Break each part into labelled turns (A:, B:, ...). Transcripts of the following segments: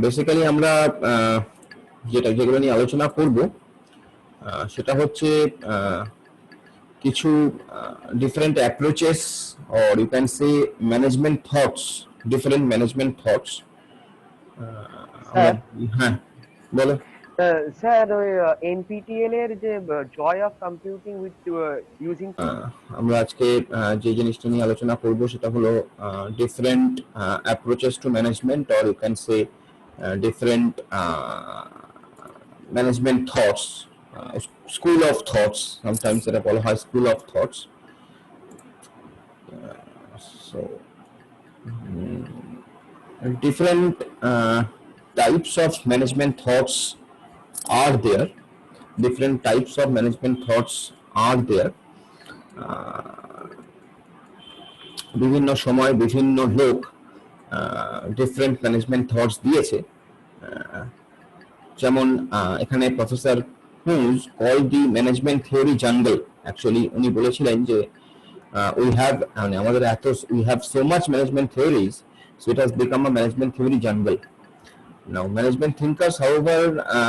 A: Basically আমরা যেগুলো নিয়ে আলোচনা করব সেটা হচ্ছে কিছু different approaches, or you can say management thoughts, different management thoughts. আমরা
B: স্যার
A: হ্যাঁ বলো।
B: স্যার ওই এনপিটিএল এর যে joy of computing with using
A: আমরা আজকে যে জিনিসটা নিয়ে আলোচনা করব সেটা হলো different approaches to management, or you can say different management thoughts, school of thoughts, sometimes এটা বলা হয় school of thoughts. So different types of management thoughts are there. Different types of management thoughts are there. বিভিন্ন সময় বিভিন্ন লোক different management thoughts দিয়েছে। যেমন এখানে প্রফেসর হুজ কল দি ম্যানেজমেন্ট থিওরি জাঙ্গল। অ্যাকচুয়ালি উনি বলেছিলেন যে we have আমাদের এত we have so much management theories, so it has become a management theory jungle. Now management thinkers however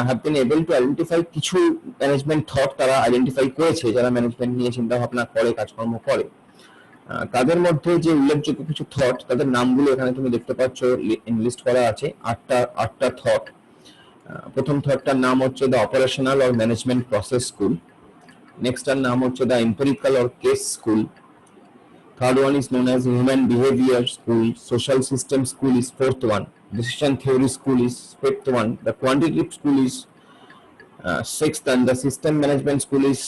A: have been able to identify কিছু management thought তারা identify করেছে যারা management নিয়ে চিন্তা ভাবনা করে কাজকর্ম করে। তাদের মধ্যে যে উল্লেখযোগ্য কিছু থট তাদের নামগুলো এখানে তুমি দেখতে পাচ্ছ লিস্ট করা আছে, আটটা থট। প্রথম থটটার নাম হচ্ছে the operational or management process school. নেক্সটটার নাম হচ্ছে the empirical or case school. Third one is known as human behavior school. Social system school is fourth one. Decision theory school is fifth one. The quantitative school is sixth, and the system management school is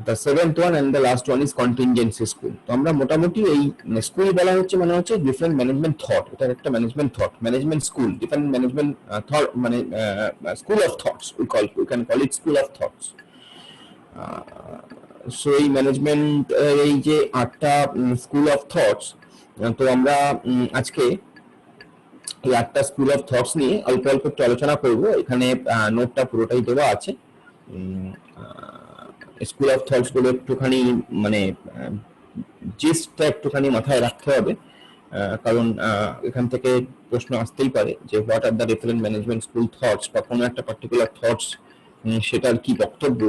A: the seventh one, and the last one is contingency school. তো আমরা মোটামুটি এই school বলা হচ্ছে মানে হচ্ছে different management thought. এটা একটা management thought, management school, different management thought, মানে school of thoughts we can call it school of thoughts. So এই ম্যানেজমেন্ট এই যে আটটা স্কুল অফ থটস, তো আমরা আজকে এই আটটা স্কুল অফ থটস নিয়ে অল্প অল্প একটু আলোচনা করব। এখানে নোটটা পুরোটাই দেওয়া আছে। স্কুল অফ থটস গুলো একটুখানি মানে জিস্টটা একটুখানি মাথায় রাখতে হবে, কারণ এখান থেকে প্রশ্ন আসতেই পারে যে what are the different management school thoughts, বা কোনো একটা পার্টিকুলার থটস সেটার কি বক্তব্য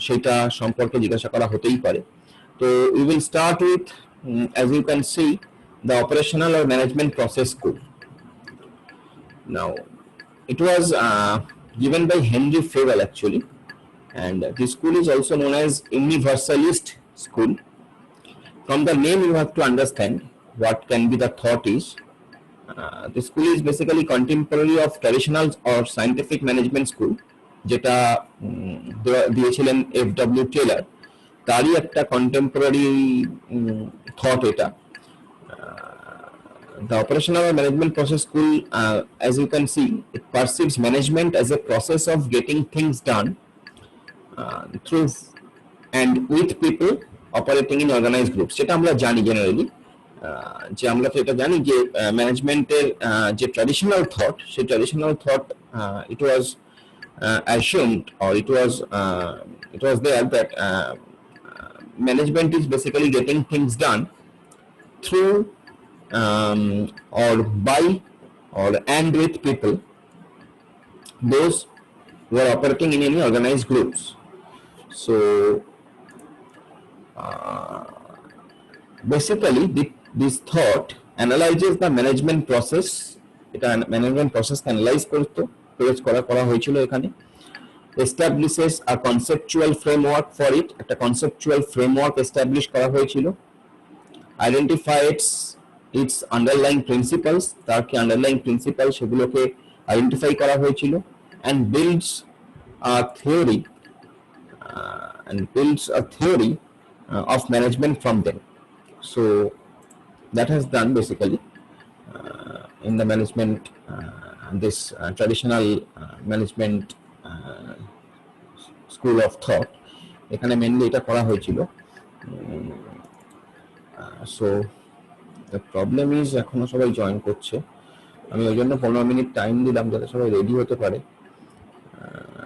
A: সেটা সম্পর্কে জিজ্ঞাসা করা হতেই পারে। তো we will start with, as you can see, the operational or management process school. Now it was given by Henry Fayol actually, and this school is also known as Universalist school. From the name you have to understand what can be the thought is. The school is basically contemporary of traditional or scientific management school, যেটা দিয়েছিলেন এফ.ডব্লিউ. Taylor, তারই একটা contemporary thought এটা। The operational management process school, as you can see, it perceives management as a process of getting things done through and with people operating in organized groups. সেটা আমরা জানি generally, যে আমরা তো এটা জানি যে ম্যানেজমেন্টের যে ট্র্যাডিশনাল থট, সেই traditional thought it was assumed, or it was there that management is basically getting things done through or by or and with people, those who are operating in any organized groups. So basically this thought analyzes the management process. এটা management process analyse করা হয়েছিল এখানে। establishes a conceptual framework for it, একটা conceptual framework establish করা হয়েছিল। identifies its underlying principles, তার কি underlying principles সেগুলোকে আইডেন্টিফাই করা হয়েছিল, and builds a theory of management from them. So that has done basically in the management, this traditional management school of thought, এখানে mainly এটা করা হয়েছিল। সো দ্য প্রবলেম ইজ এখনো সবাই জয়েন করছে, আমি ওই জন্য 15 মিনিট টাইম দিলাম যাতে সবাই রেডি হতে পারে।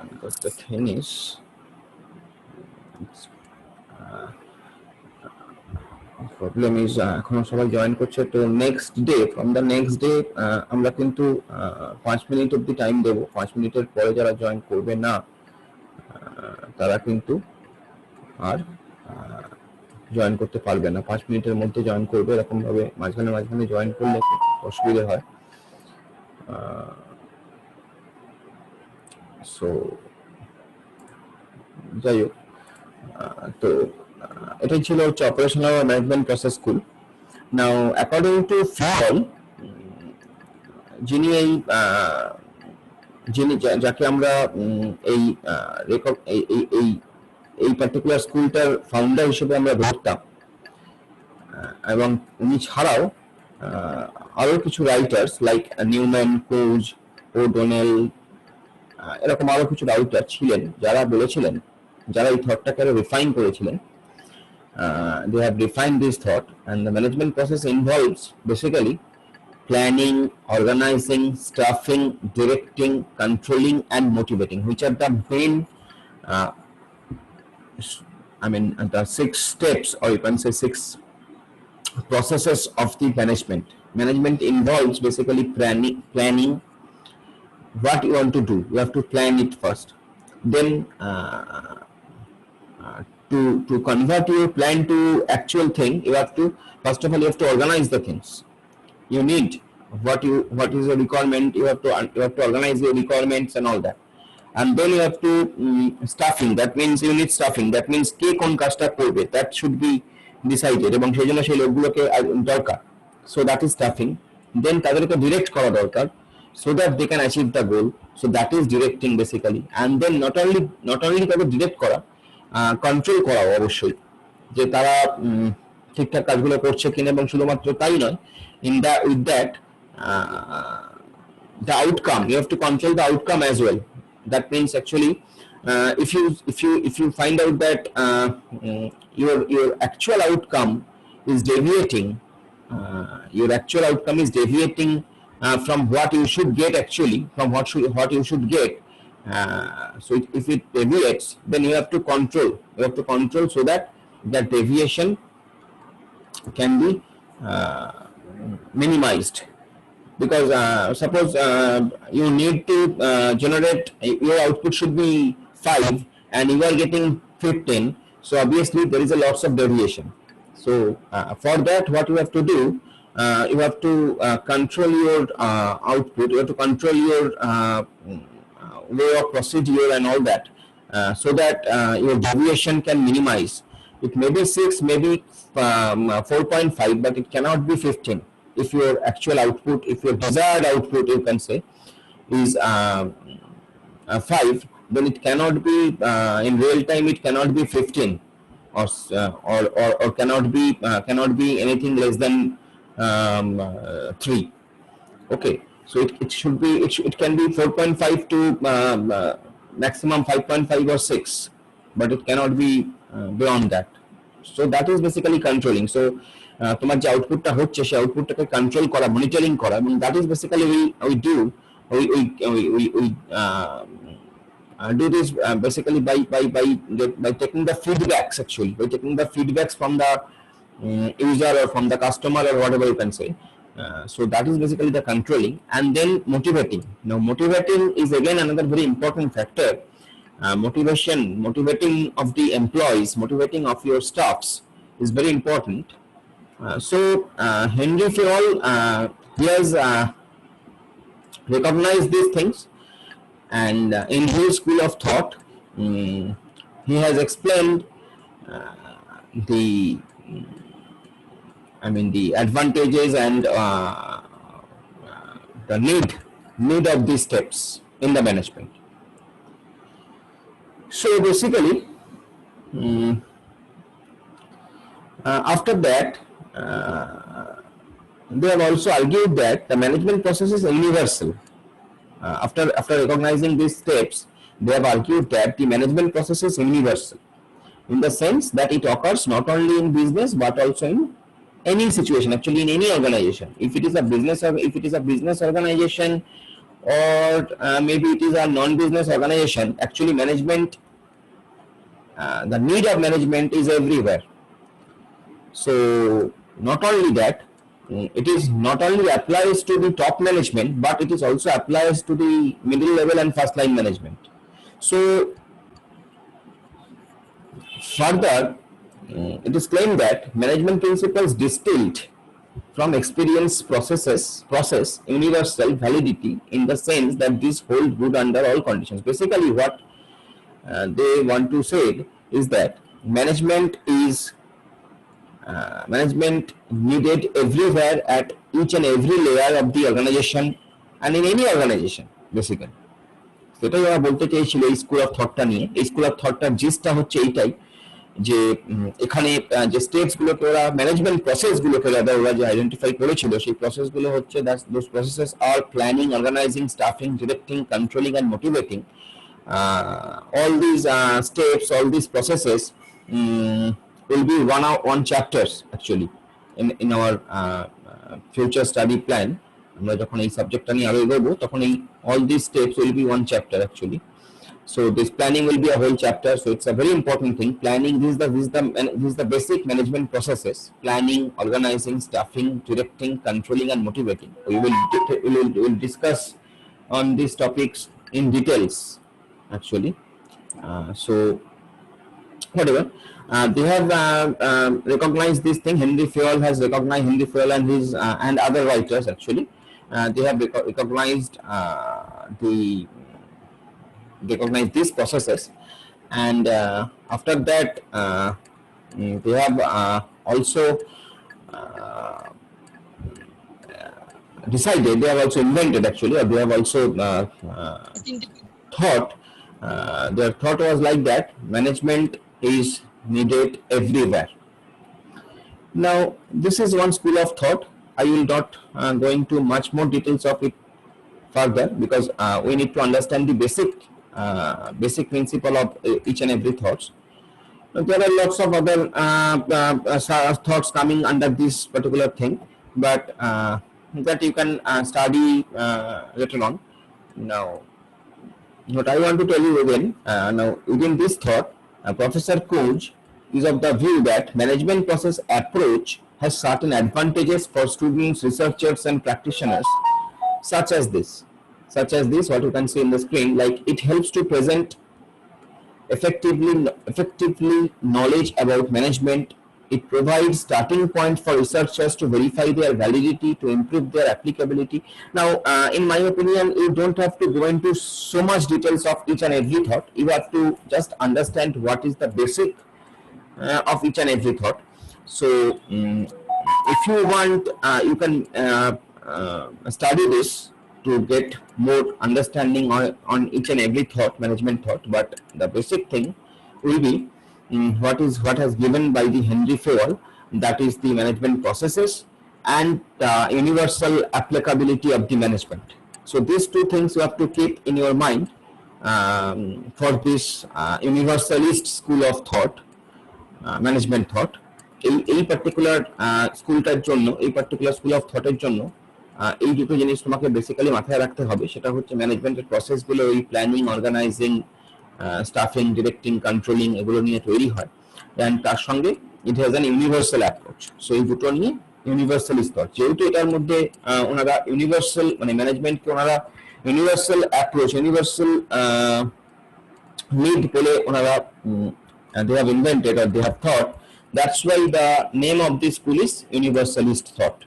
A: Because the thing is problem is এখনো সবাই জয়েন করছে, তো next day from the next day আমরা কিন্তু 5 মিনিট অব্দি টাইম দেবো। 5 মিনিটের পরে যারা জয়েন করবে না তারা কিন্তু আর জয়েন করতে পারবে না। 5 মিনিটের মধ্যে জয়েন করবে, এরকম ভাবে মাঝখানে মাঝখানে জয়েন করলে অসুবিধা হয়। সো যাই হোক, তো এটাই ছিল হচ্ছে operational management process school. Now according to Fayol, যিনি এই যিনি যাকে আমরা এই এই পার্টিকুলার স্কুলটার ফাউন্ডার হিসেবে আমরা ধরতাম, এবং উনি ছাড়াও আরো কিছু রাইটার্স লাইক নিউম্যান, কোজ, ওডোনেল, এরকম আরো কিছু রাইটার ছিলেন যারা বলেছিলেন, যারা এই থটটাকে আরো রিফাইন করেছিলেন। They have refined this thought, and the management process involves basically planning, organizing, staffing, directing, controlling, and motivating, which are the main, the 6 steps, or you can say 6 processes of the management. Management involves basically planning what you want to do. You have to plan it first. Then to convert your plan to actual thing, you have to, first of all, you have to organize the things you need. What is your requirement, you have to organize your requirements and all that. And then you have to staffing, that means you need staffing, that means কে কোন কাজটা করবে, that should be decided, এবং সেই জন্য সেই লোকগুলোকে দরকার, so that is staffing. Then তাদেরকে direct করা দরকার so that they can achieve the goal, so that is directing basically. And then not only তাদের direct করা, কন্ট্রোল করাও অবশ্যই, যে তারা ঠিকঠাক কাজগুলো করছে কিনা, এবং শুধুমাত্র তাই নয়, with that the outcome, you have to control the outcome as well. That means actually if you find out that your actual outcome is deviating, from what you should get, actually from what you should get. So if it deviates, then you have to control so that that deviation can be minimized. Because suppose you need to generate, your output should be 5 and you are getting 15, so obviously there is a lots of deviation. So for that, what you have to do, you have to control your output, you have to control your way of procedure and all that, so that your deviation can minimize. It may be 6, maybe 4.5, but it cannot be 15. If your actual output, if your desired output, you can say, is 5, then it cannot be in real time, it cannot be 15, or cannot be anything less than 3. Okay, so it should be, it can be 4.5 to maximum 5.5 or 6, but it cannot be beyond that. So that is basically controlling. So তোমার যে আউটপুটটা হচ্ছে সেই আউটপুটটাকে control করা, monitoring করা, এবং that is basically we do this basically by taking the feedbacks, actually by taking the feedbacks from the user or from the customer or whatever you can say. So that is basically the controlling. And then motivating. Now motivating is again another very important factor. Motivating of the employees, motivating of your staffs is very important. So Henry Fayol, he has recognized these things, and in his school of thought, he has explained the advantages and the need of these steps in the management. So basically, after that, they have also argued that the management process is universal. After recognizing these steps, they have argued that the management process is universal, in the sense that it occurs not only in business but also in any situation, actually in any organization. If it is a business organization, or maybe it is a non-business organization, actually management, the need of management is everywhere. So not only that, it is not only applies to the top management, but it is also applies to the middle level and first line management. So further, it is claimed that management principles distilled from experience process universal validity in the sense that these hold good under all conditions. Basically, what they want to say is that management needed everywhere at each and every layer of the organization and in any organization basically. সেটাই ওরা বলতে চেয়েছিল এই school of থটটা নিয়ে। এই school of থটটার জিসটা হচ্ছে এইটাই যে এখানে যে স্টেপস গুলোকে ওরা ম্যানেজমেন্ট প্রসেস গুলোকে ওরা যে আইডেন্টিফাই করেছিল সেই প্রসেস গুলো হচ্ছে those processes are planning, organising, staffing, directing, controlling and motivating. All these steps, all these processes will be one chapters actually in our future study plan. আমরা যখন এই সাবজেক্টটা নিয়ে আরো এগোবো তখন এই all these steps will be one chapter actually. So this planning will be a whole chapter. So it's a very important thing. Planning, this is the basic management processes: planning, organizing, staffing, directing, controlling, and motivating. We will discuss on these topics in details actually. So whatever. They have recognized this thing. Henry Fayol has recognized, Henry Fayol and his and other writers actually. They have recognized these processes, and after that they have also decided, they have also invented actually, or they have also thought, their thought was like that management is needed everywhere. Now this is one school of thought. I will not go into much more details of it further because we need to understand the basic principle of each and every thoughts. There are lots of other thoughts coming under this particular thing, but that you can study later on. Now what I want to tell you again, now within this thought, Professor Kunz is of the view that management process approach has certain advantages for students, researchers and practitioners, such as this, what you can see in the screen, like it helps to present effectively knowledge about management. It provides starting point for researchers to verify their validity, to improve their applicability. Now, in my opinion, you don't have to go into so much details of each and every thought. You have to just understand what is the basic of each and every thought. So, if you want, you can study this to get more understanding on each and every thought, management thought. But the basic thing will be what has given by the Henry Fayol, that is the management processes and universal applicability of the management. So these two things you have to keep in your mind for this universalist school of thought, management thought. এই particular স্কুলটার জন্য, এই particular school of থটের জন্য এই দুটো জিনিস তোমাকে basically মাথায় রাখতে হবে। সেটা হচ্ছে ম্যানেজমেন্টের প্রসেসগুলো ওই planning, organising, staffing, directing, controlling এগুলো নিয়ে তৈরি হয়, অ্যান্ড তার সঙ্গে it has an universal approach. So এই দুটো নিয়ে ইউনিভার্সাল স্তর, যেহেতু এটার মধ্যে ওনারা ইউনিভার্সাল মানে ম্যানেজমেন্টকে ওনারা ইউনিভার্সাল অ্যাপ্রোচ, ইউনিভার্সাল নিড বলে ওনারা they have invented or they have thought. That's why the name of this school is universalist thought.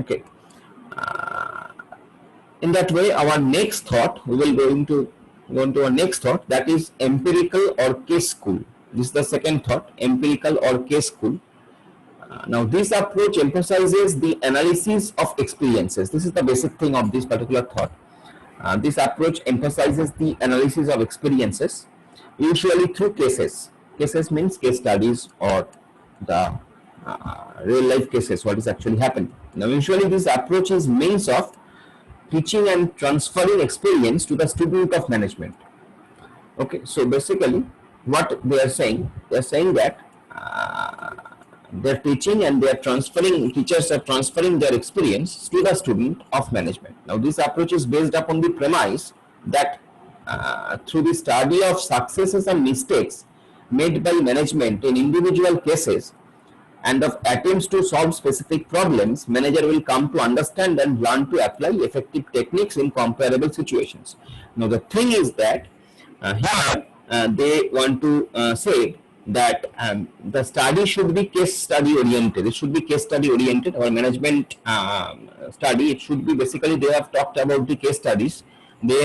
A: Okay. In that way, our next thought, we will go into our next thought, that is empirical or case school. This is the second thought, empirical or case school. Now this approach emphasizes the analysis of experiences. This is the basic thing of this particular thought. This approach emphasizes the analysis of experiences, usually through cases. Cases means case studies or the real life cases, what is actually happening. Now usually this approach is means of teaching and transferring experience to the student of management. Okay, so basically what they are saying that they're teaching and they are transferring, teachers are transferring their experience to the student of management. Now this approach is based upon the premise that through the study of successes and mistakes made by management in individual cases, and of attempts to solve specific problems, manager will come to understand and learn to apply effective techniques in comparable situations. Now the thing is that here they want to say that the study should be case study oriented. It should be case study oriented, or management study. It should be basically, they have talked about the case studies. They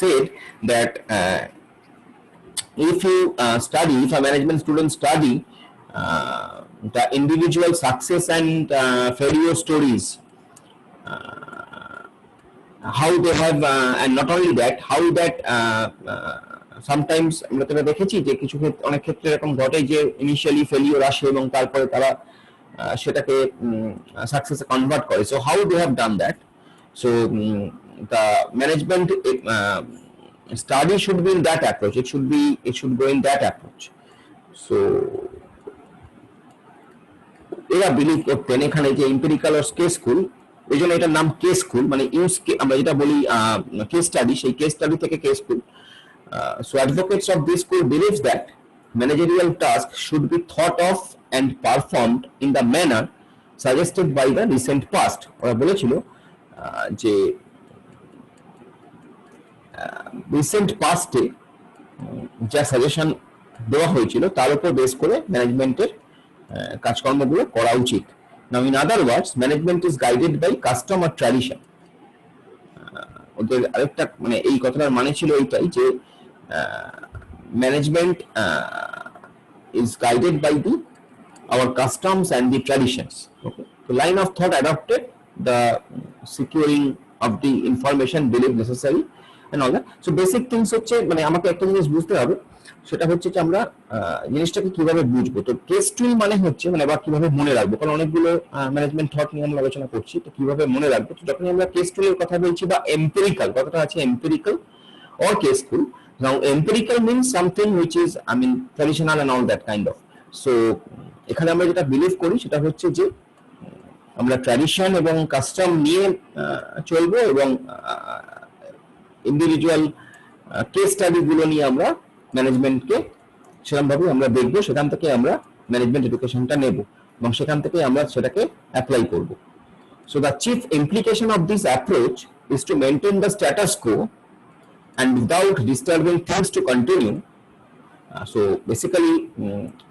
A: said that if you if a management student study the individual success and failure stories, how they have and not only that, how that sometimes আমরা তো দেখেছি যে কিছু ক্ষেত্রে, অনেক ক্ষেত্রে এরকম ঘটে যে ইনিশিয়ালি ফেলিওর আসে এবং তারপরে তারা সেটাকে সাকসেসে কনভার্ট করে. So how they have done that. So the management study should be in that approach. It should go in that approach. So এরা বিলিভ করতেন এখানে যে এম্পিরিক্যাল আর কেস স্কুল, এই জন্য এটার নাম কেস স্কুল, মানে ইউজ, আমরা যেটা বলি কেস স্টাডি, সেই কেস স্টাডি থেকে case school. So advocates of this school believes that managerial tasks should be thought of and performed in the manner suggested by the recent past. ওরা বলেছিল যে recent পাস্টে যা suggestion দেওয়া হয়েছিল তার উপর বেস করে ম্যানেজমেন্টের কাজকর্মগুলো করা উচিত. Now in other words, management is guided by custom আর ট্র্যাডিশন. ওদের আরেকটা মানে এই কথাটার মানে ছিল এইটাই যে management is guided by the our customs and the traditions. Okay, the line of thought adopted, the securing of the information believed necessary and all that. So basic things হচ্ছে, মানে আমাকে একটা জিনিস বুঝতে হবে, সেটা হচ্ছে যে আমরা জিনিসটাকে কিভাবে বুঝবো. তো কেস টুল মানে হচ্ছে মানে আবার কিভাবে মনে রাখবো, কারণ অনেকগুলো ম্যানেজমেন্ট থট নিয়ে আমরা আলোচনা করছি. তো কিভাবে মনে রাখবো, তো যখন আমরা কেস টুলের কথা বলছি বা এম্পিরিক্যাল কথাটা আছে, empirical or case tool. Now empirical means something which is, I mean, traditional and all that kind of. So এখানে আমরা যেটা বিলিভ করি সেটা হচ্ছে যে আমরা ট্র্যাডিশন এবং কাস্টম নিয়ে চলবো এবং ইন্ডিভিজুয়াল কেস স্টাডিগুলো নিয়ে আমরা ম্যানেজমেন্টকে সেরকমভাবে আমরা দেখবো, সেখান থেকে আমরা ম্যানেজমেন্ট এডুকেশনটা নেব এবং সেখান থেকে আমরা সেটাকে অ্যাপ্লাই করব. So the chief implication of this approach is to maintain the status co and without disturbing things to continue. So basically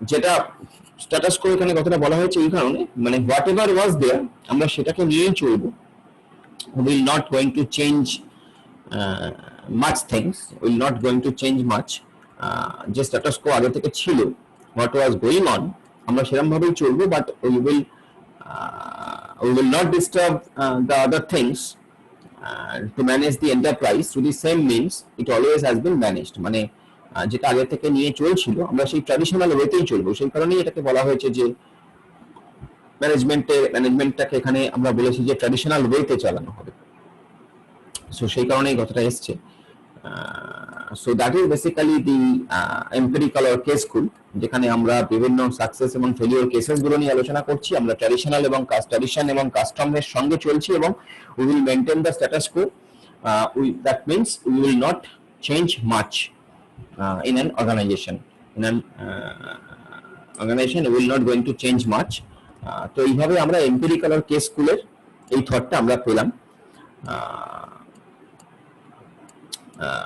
A: যেটা স্ট্যাটাস কো এখানে কথাটা বলা হয়েছে এই কারণে, মানে হোয়াট এভার ওয়াজ দেয়ার আমরা সেটাকে নিয়েই চলবো. Will not going to change much things, will not going to change much. যে স্ট্যাটাস কো আগে থেকে ছিল, হোয়াট ওয়াজ গোয়িং অন, আমরা সেরকম ভাবেই চলবো. But we will not disturb the other things to manage the enterprise through the same means it always has been managed. মানে যেটা আগে থেকে নিয়ে চলছিল আমরা সেই ট্র্যাডিশনাল ওয়েতেই চলবো. সেই কারণেই এটাকে বলা হয়েছে যে ম্যানেজমেন্টটাকে এখানে আমরা বলেছি যে ট্র্যাডিশনাল ওয়েতে চালানো হবে. সো সেই কারণেই কথাটা এসছে. So that is basically the empirical or case school, যেখানে আমরা বিভিন্ন সাকসেস এবং ফেলিওর কেসেসগুলো নিয়ে আলোচনা করছি. আমরা ট্র্যাডিশনাল এবং ট্র্যাডিশন এবং কাস্টমের সঙ্গে চলছি এবং we will maintain the status quo. That means we will not change much in an organization. In an organization we will not going to change much. তো এইভাবে আমরা এম্পিরিক্যাল আর কেস স্কুলের এই থটটা আমরা পেলাম.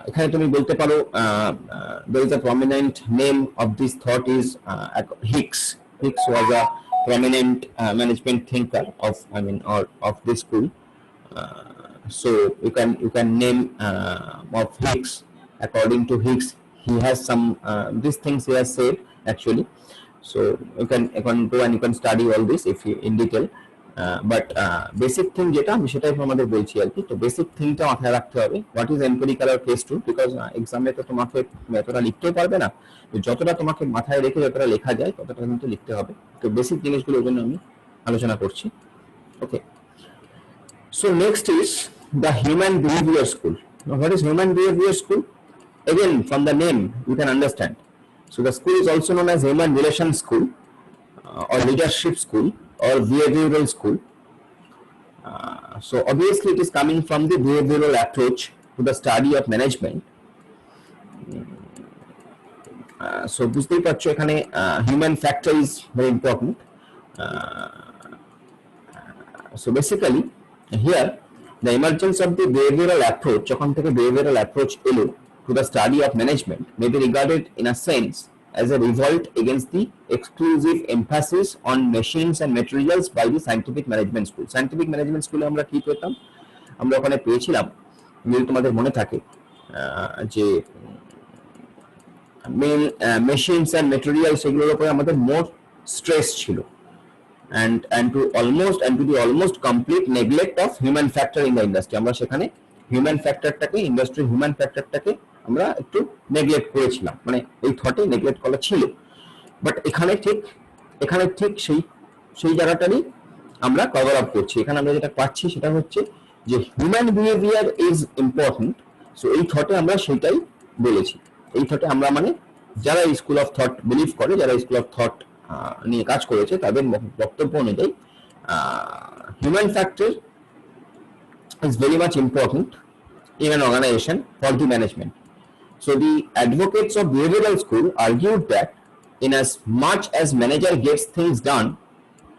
A: এখানে তুমি বলতে পারো there is a prominent name of this thought is Hicks. Hicks was a prominent management thinker of this school. So you can name of Hicks. According to Hicks, he has some these things he has said actually. So you can go and you can study all this if you in detail. But basic thing যেটা আমি সেটাই আমাদের বলছি আর কি. তো basic থিংটা মাথায় রাখতে হবে, হোয়াট ইজ এম্পিরিক্যাল আর কেস টুল, বিকজ এক্সামে তো তোমাকে এতটা লিখতেও পারবে না, তো যতটা তোমাকে মাথায় রেখে যতটা লেখা যায় ততটা কিন্তু লিখতে হবে. তো বেসিক জিনিসগুলোর জন্য আমি আলোচনা করছি. ওকে, so next is the human behavior school. Now what is human behavior school? Again, from the name you can understand. So the school is also known as human relations school or leadership school or behavioral school. So obviously it is coming from the behavioral approach to the study of management. So বুঝতেই পারছো এখানে human factor is very important. So basically here the emergence of the behavioral approach, যখন থেকে behavioral approach এলো to the study of management, may be regarded in a sense as a revolt against the exclusive emphasis on machines and materials by the scientific management school. Scientific management school আমরা কি পেতাম, আমরা ওখানে পেয়েছিলাম যদি তোমাদের মনে থাকে যে মেন মেশিনস অ্যান্ড মেটেরিয়ালস এগুলোর উপরে আমাদের মোর স্ট্রেস ছিল, and to the almost complete neglect of human factor in the industry. আমরা সেখানে হিউম্যান ফ্যাক্টরটাকে, ইন্ডাস্ট্রির হিউম্যান ফ্যাক্টরটাকে আমরা একটু নেগলেক্ট করেছিলাম, মানে ওই থটে নেগলেক্ট করা ছিল। বাট এখানে ঠিক সেই জায়গাটারই আমরা কভার আপ করছি। এখানে আমরা যেটা পাচ্ছি সেটা হচ্ছে যে human behaviour is important. So এই থটে আমরা সেটাই বলেছি। এই থটে আমরা মানে যারা স্কুল অফ থট বিলিভ করে, যারা স্কুল অফ থট নিয়ে কাজ করেছে তাদের বক্তব্য অনুযায়ী human factor is very much important in an organization for the management. So the advocates of behavioral school argued that in as much as manager gets things done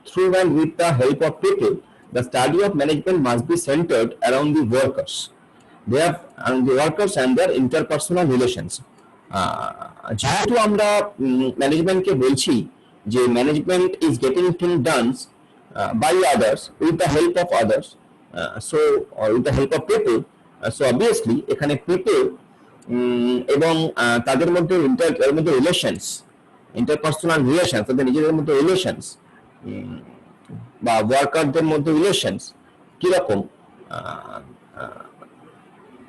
A: through and with the help of people, the study of management must be centered around the workers. They have the workers and their interpersonal relations. যেহেতু আমরা ম্যানেজমেন্টকে বলছি যে management is getting things done by others with the help of others, or with the help of people, so obviously এখানে people এবং তাদের মধ্যে relations, interpersonal relations, তাদের নিজেদের মধ্যে রিলেশনস বা ওয়ার্কারদের মধ্যে রিলেশনস কিরকম,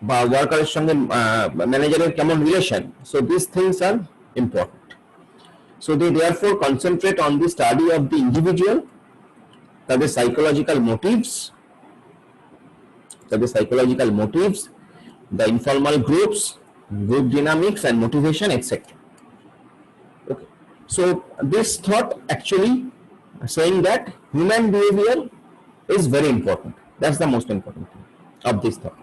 A: বা ওয়ার্কারের সঙ্গে ম্যানেজারের কেমন relation, so this things are important. So they therefore concentrate on the study of the individual, তাদের psychological motives, the informal groups, group dynamics and motivation, etc. Okay. So this thought actually saying that human behavior is very important. That's the most important thing of this thought.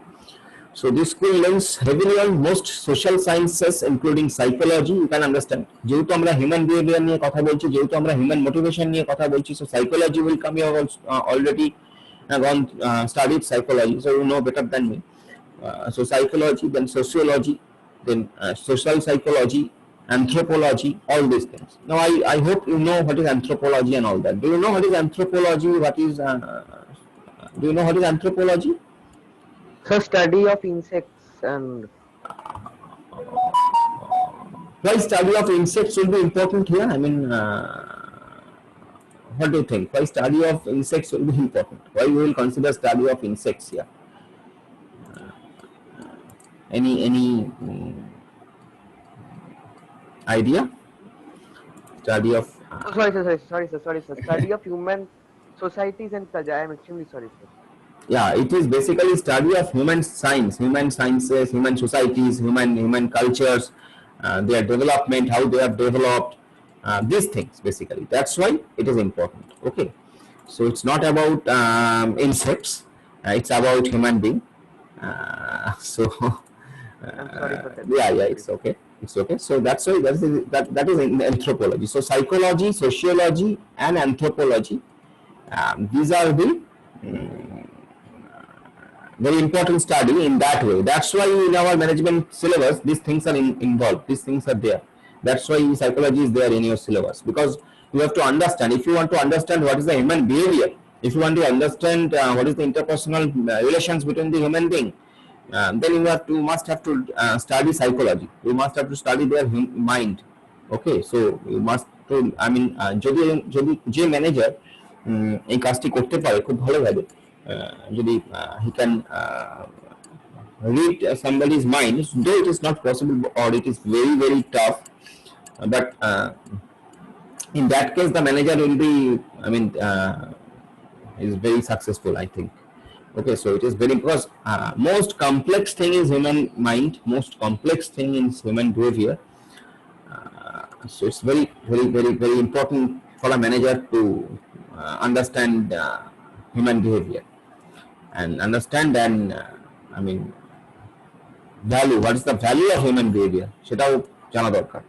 A: So this school leans heavily on most social sciences including psychology. You can understand যেহেতু আমরা human behaviour নিয়ে কথা বলছি, যেহেতু আমরা human motivation নিয়ে কথা বলছি, so psychology will come. You have already gone studied psychology, so you know better than me. So psychology, then sociology, then social psychology, anthropology, all these things. Now I hope you know what is anthropology and all that. Do you know what is anthropology? Do you know what is anthropology?
B: So study of insects. And
A: why study of insects will be important here? I mean, what do you think? Why study of insects will be important? Why we will consider study of insects here? Any idea? Study of
B: sorry sir. Study of human societies and I am extremely sorry sir.
A: Yeah, it is basically study of human sciences, human societies, human cultures, their development, how they have developed, these things basically. That's why it is important. Okay, so it's not about insects, it's about human being. So
B: I'm sorry for that.
A: yeah, it's okay. So that's why that is in anthropology. So psychology, sociology, and anthropology, these are the very important study in that way. That's why in our management syllabus these things are involved, these things are there. That's why psychology is there in your syllabus, because you have to understand. If you want to understand what is the human behavior, if you want to understand what is the interpersonal relations between the human being, then you must have to study psychology. You must have to study their mind. Okay, so you must to, I mean, যদি যে manager এই কাজটি করতে পারে খুব ভালোভাবে, যদি he can read somebody's mind, though it is not possible or it is very very tough, but in that case the manager will be, I mean, is very successful, I think. Okay, so it is very, because most complex thing is human mind, most complex thing is human behavior. So it's very very important for a manager to understand human behavior and understand, and I mean, value, what is the value of human behavior সেটাও জানা দরকার.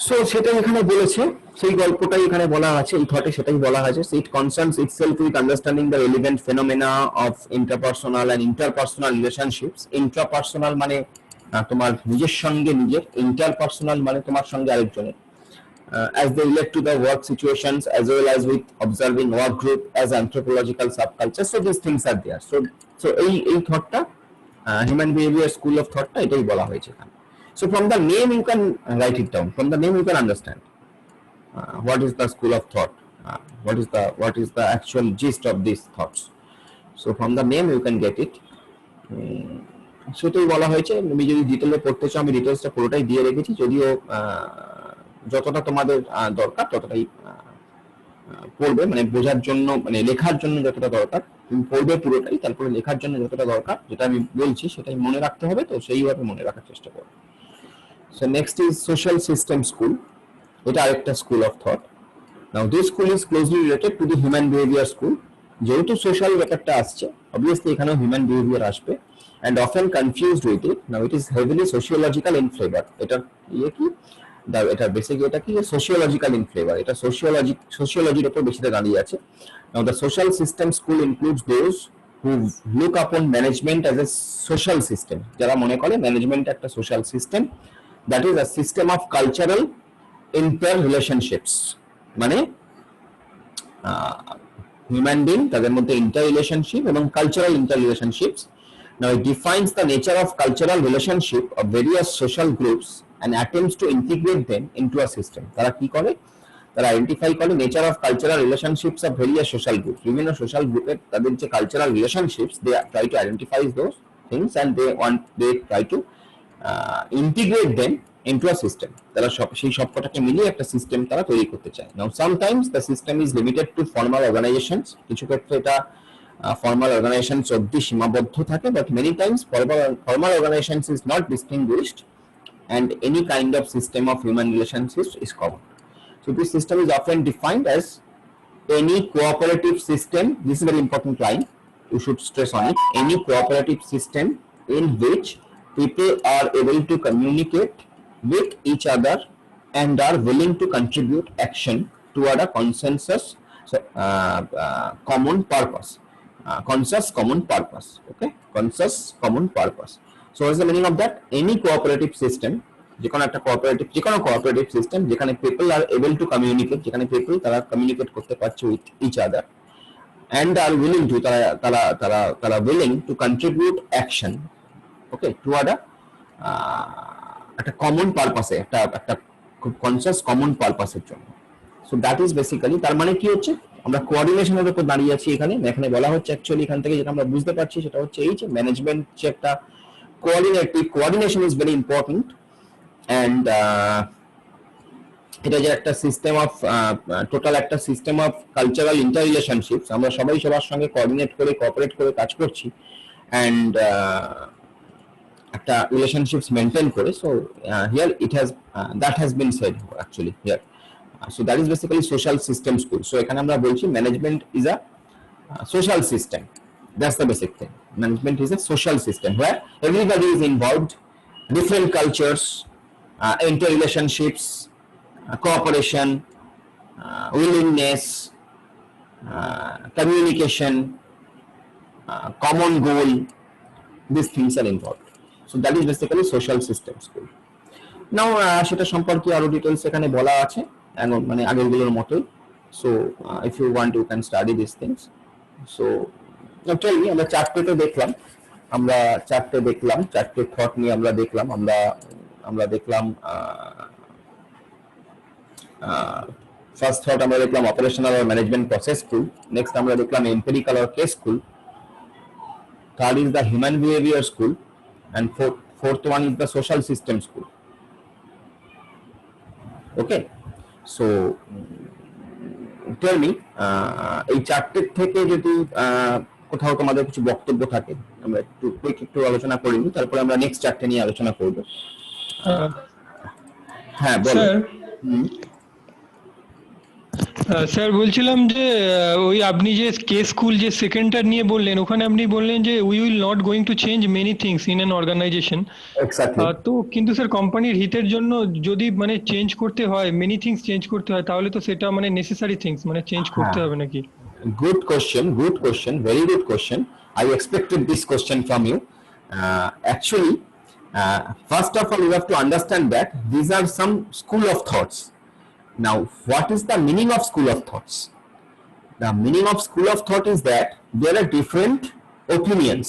A: So সেটাই এখানে বলেছে, সেই গল্পটাই এখানে বলা আছে, এই থটে সেটাই বলা আছে। It concerns itself with understanding the relevant phenomena of interpersonal and interpersonal relationships. Intrapersonal মানে তোমার নিজের সঙ্গে নিজের, ইন্টারপার্সোনাল মানে তোমার সঙ্গে আরেকজনের, as they relate to the work situations as well as with observing work group as anthropological subculture. So these things are there. So এই থটটা human behavior school of thought টা এটাই বলা হয়েছে এখানে। So from the name you can write it down, from the name you can understand what is the school of thought, what is the actual gist of these thoughts. So from the name you can get it. সেটাই বলা হয়েছে। আমি যদি ডিটেলে পড়তে চাও আমি ডিটেলসটা পুরোটাই দিয়ে রেখেছি, যদিও যতটা তোমাদের দরকার ততটাই পড়বে, মানে বোঝার জন্য, মানে লেখার জন্য যতটা দরকার তুমি পড়বে পুরোটাই, তারপরে লেখার জন্য যতটা দরকার যেটা আমি বলছি সেটাই মনে রাখতে হবে, তো সেইভাবে মনে রাখার চেষ্টা করবে। So next is social system school. এটা আরেকটা school of thought. Now this school is closely related to the human behaviour school. যেহেতু সোশ্যাল ব্যাপারটা আসছে, অবভিয়াসলি এখানেও হিউম্যান বিহেভিয়ার আসবে, and often confused with it. Now it is heavily sociological in flavor. এটা ইয়ে কি, এটা বেসিক, এটা কি সোশিওলজিক্যাল ইন ফ্লেভার, এটা সোশিওলজির উপর বেশিটা দাঁড়িয়ে আছে। Now the social system school includes those who look upon management as a social system, যারা মনে করে ম্যানেজমেন্ট একটা social system, that is a system of cultural interrelationships, মানে হিউম্যান বিং তাদের মধ্যে ইন্টার রিলেশনশিপ এবং cultural inter relationships. Now it defines the nature of cultural relationship of various social groups and attempts to integrate them into a system. তারা কি করে, তারা identify করে nature of cultural relationships of various social groups, বিভিন্ন social গ্রুপের তাদের যে cultural relationships, they try to identify those things and they try to integrate them into a system. তারা সেই সবকটাকে মিলিয়ে একটা সিস্টেম তারা তৈরি করতে চায়। Now sometimes the system is limited to formal organizations, কিছু ক্ষেত্রে এটা formal organizations অবধি সীমাবদ্ধ থাকে, but many times formal organizations is not distinguished and any kind of system of human relationships is common. So this system is often defined as any cooperative system. This is a very important line, you should stress on it. Any cooperative system in which people are able to communicate with each other and are willing to contribute action toward a consensus, so, common purpose, conscious common purpose. Okay, conscious common purpose. So what is the meaning of that? Any cooperative system, যেকোনো একটা cooperative, যেকোনো cooperative system যেখানে people are able to communicate, যেখানে people তারা communicate করতে পারছে with each other, and are willing to, তারা willing to contribute action, okay, toward a একটা কমন পারপাসে, একটা খুব কনসিয়াস কমন পারপাসের জন্য। সো দ্যাট ইজ বেসিক্যালি, তার মানে কি হচ্ছে, আমরা কোঅর্ডিনেশনের উপর দাঁড়িয়ে আছি এখানে। এখানে বলা হচ্ছে অ্যাকচুয়ালি এখান থেকে যেটা আমরা বুঝতে পারছি সেটা হচ্ছে এই যে ম্যানেজমেন্ট যে একটা coordination is very important, and এটা যে একটা সিস্টেম অফ টোটাল একটা system of cultural inter relationships, আমরা সবাই সবার সঙ্গে কোঅর্ডিনেট করে কোঅপারেট করে কাজ করছি, অ্যান্ড একটা রিলেশনশিপস মেনটেন করে। So here it has that has been said actually here. So that is basically social system school. So এখানে আমরা বলছি management is a social system. That's the basic thing. Management is a social system where everybody is involved, different cultures, interrelationships, cooperation, willingness, communication, common goal, these things are involved. So that is basically social system school. Now সেটা সম্পর্কে আরো details এখানে বলা আছে, মানে আগেরগুলোর মতোই। So if you want you can study these things. So tell me, আমরা চারটে দেখলাম, চারটে থট নিয়ে আমরা দেখলাম, আমরা দেখলাম ফার্স্ট থট আমরা দেখলাম অপারেশনাল আর ম্যানেজমেন্ট প্রসেস স্কুল, নেক্সট আমরা দেখলাম এম্পিরিক্যাল আর case school, third is the human behaviour school, and fourth one is the social system school. Okay, so tell me, এই চারটের থেকে যদি কোথাও তোমাদের কিছু বক্তব্য থাকে, আমরা একটু আলোচনা করে নিই, তারপরে আমরা নেক্সট চারটে নিয়ে আলোচনা করব। হ্যাঁ বলো।
C: স্যার বলছিলাম যে ওই আপনি যে কে স্কুল যে সেকেন্ডটা নিয়ে বললেন, ওখানে আপনি বললেন যে we will not going to change many things in an organisation.
A: Exactly.
C: তো কিন্তু স্যার কোম্পানির হিতের জন্য যদি মানে চেঞ্জ করতে হয়, মেনি থিংস চেঞ্জ করতে হয়, তাহলে তো সেটা মানে নেসেসারি থিংস মানে চেঞ্জ করতে
A: হ্যাঁ,
C: হবে নাকি?
A: good question, very good question. I expected this question from you. Actually, first of all, you have to understand that these are some school of thoughts. Now, what is the meaning of school of thoughts? The meaning of school of thought is that there are different opinions.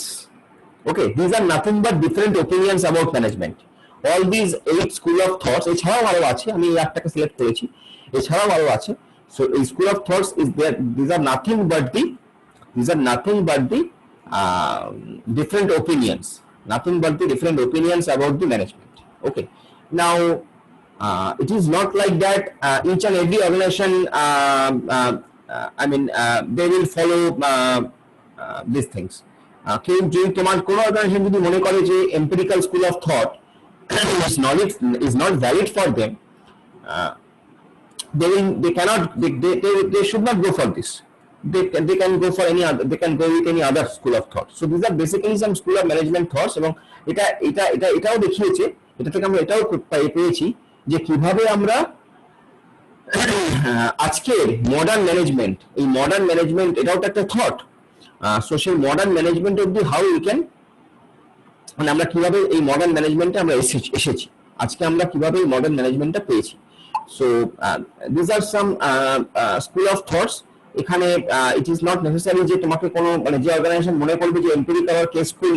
A: Okay, these are nothing but different opinions about management. All these 8 school of thoughts এছাড়াও আরো আছে, আমি এই আটটাকে select করেছি, এছাড়াও আরো আছে। So এই school of thoughts is there, these are nothing but the different opinions, nothing but the different opinions about the management. Okay, now it is not like that each and every organization I mean they will follow these things. কেউ যদি তোমার কোনো organisation যদি মনে করে যে empirical school of thought is not valid for them, they cannot, they should not go for this. They can go for any other, they can go with any other school of thought. So these are basically some school of management thoughts, এবং এটাও দেখিয়েছে, এটা থেকে আমরা এটাও পেয়েছি যে কিভাবে আমরা আজকের মডার্ন ম্যানেজমেন্ট, এই মডার্ন ম্যানেজমেন্ট এটাও তো একটা থট। সো সেই মডার্ন ম্যানেজমেন্ট অব্দি হাউ উই ক্যান, মানে আমরা কিভাবে এই মডার্ন ম্যানেজমেন্টে আমরা এসেছি, আজকে আমরা কিভাবে এই মডার্ন ম্যানেজমেন্টটা পেয়েছি। So this are some school of thoughts. এখানে ইট ইজ নট নেসেসারি যে তোমাকে কোনো, মানে যে অর্গানাইজেশন মনে করবে যে এম্পিরিক্যাল আর কেস স্কুল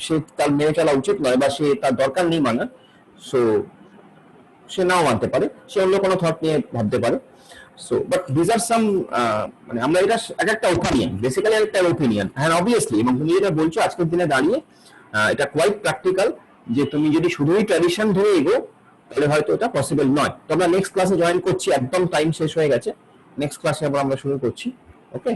A: সে তার মেনে চলা উচিত নয় বা সে তার দরকার নেই মানার, সো সে নাও মানতে পারে, সে অন্য কোনো থট নিয়ে ভাবতে পারে। সো বাট দিস আর সাম, মানে আমরা এটা এক একটা ওপিনিয়ন, বেসিক্যালি একটা ওপিনিয়ন। হ্যাঁ অবভিয়াসলি, এবং তুমি যেটা বলছো আজকের দিনে দাঁড়িয়ে এটা কোয়াইট প্র্যাকটিক্যাল, যে তুমি যদি শুধুই ট্র্যাডিশন ধরে এগো তাহলে হয়তো এটা পসিবল নয়। তো আমরা নেক্সট ক্লাসে জয়েন করছি, একদম টাইম শেষ হয়ে গেছে, নেক্সট ক্লাসে আবার আমরা শুরু করছি। ওকে।